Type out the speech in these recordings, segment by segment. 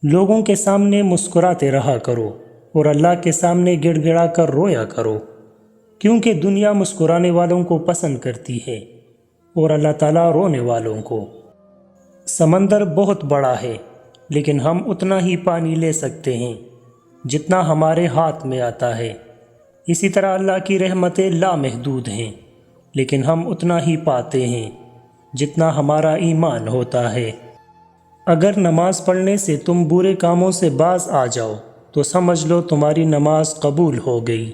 لوگوں کے سامنے مسکراتے رہا کرو اور اللہ کے سامنے گڑ گڑا کر رویا کرو، کیونکہ دنیا مسکرانے والوں کو پسند کرتی ہے اور اللہ تعالیٰ رونے والوں کو۔ سمندر بہت بڑا ہے، لیکن ہم اتنا ہی پانی لے سکتے ہیں جتنا ہمارے ہاتھ میں آتا ہے۔ اسی طرح اللہ کی رحمتیں لامحدود ہیں، لیکن ہم اتنا ہی پاتے ہیں جتنا ہمارا ایمان ہوتا ہے۔ اگر نماز پڑھنے سے تم برے کاموں سے باز آ جاؤ تو سمجھ لو تمہاری نماز قبول ہو گئی۔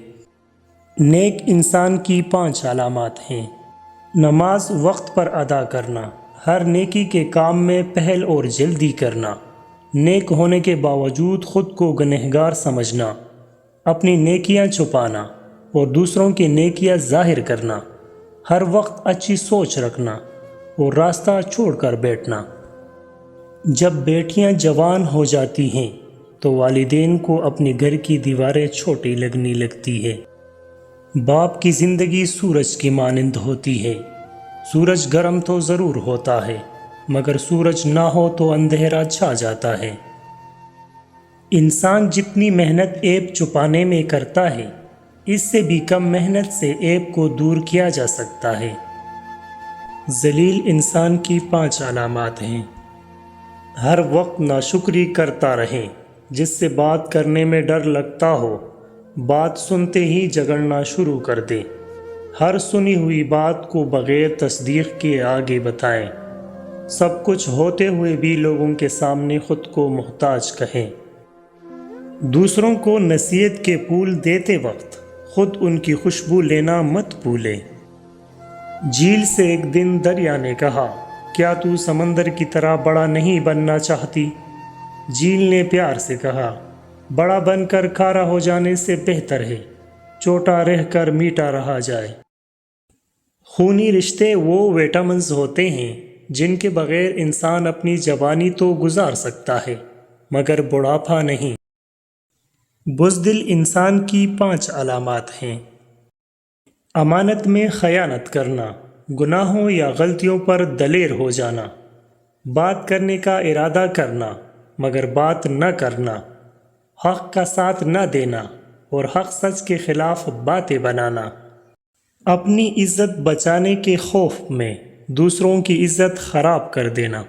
نیک انسان کی 5 علامات ہیں۔ نماز وقت پر ادا کرنا، ہر نیکی کے کام میں پہل اور جلدی کرنا، نیک ہونے کے باوجود خود کو گنہگار سمجھنا، اپنی نیکیاں چھپانا اور دوسروں کی نیکیاں ظاہر کرنا، ہر وقت اچھی سوچ رکھنا اور راستہ چھوڑ کر بیٹھنا۔ جب بیٹیاں جوان ہو جاتی ہیں تو والدین کو اپنے گھر کی دیواریں چھوٹی لگنے لگتی ہے۔ باپ کی زندگی سورج کی مانند ہوتی ہے، سورج گرم تو ضرور ہوتا ہے، مگر سورج نہ ہو تو اندھیرا چھا جاتا ہے۔ انسان جتنی محنت عیب چھپانے میں کرتا ہے، اس سے بھی کم محنت سے عیب کو دور کیا جا سکتا ہے۔ ذلیل انسان کی 5 علامات ہیں۔ ہر وقت ناشکری کرتا رہے، جس سے بات کرنے میں ڈر لگتا ہو، بات سنتے ہی جھگڑنا شروع کر دے۔ ہر سنی ہوئی بات کو بغیر تصدیق کے آگے بتائیں۔ سب کچھ ہوتے ہوئے بھی لوگوں کے سامنے خود کو محتاج کہیں۔ دوسروں کو نصیحت کے پھول دیتے وقت خود ان کی خوشبو لینا مت بھولے۔ جھیل سے ایک دن دریا نے کہا، کیا تو سمندر کی طرح بڑا نہیں بننا چاہتی؟ جھیل نے پیار سے کہا، بڑا بن کر کھارا ہو جانے سے بہتر ہے چھوٹا رہ کر میٹھا رہا جائے۔ خونی رشتے وہ وٹامنز ہوتے ہیں جن کے بغیر انسان اپنی جوانی تو گزار سکتا ہے، مگر بڑھاپا نہیں۔ بزدل انسان کی 5 علامات ہیں۔ امانت میں خیانت کرنا، گناہوں یا غلطیوں پر دلیر ہو جانا، بات کرنے کا ارادہ کرنا مگر بات نہ کرنا، حق کا ساتھ نہ دینا اور حق سچ کے خلاف باتیں بنانا، اپنی عزت بچانے کے خوف میں دوسروں کی عزت خراب کر دینا۔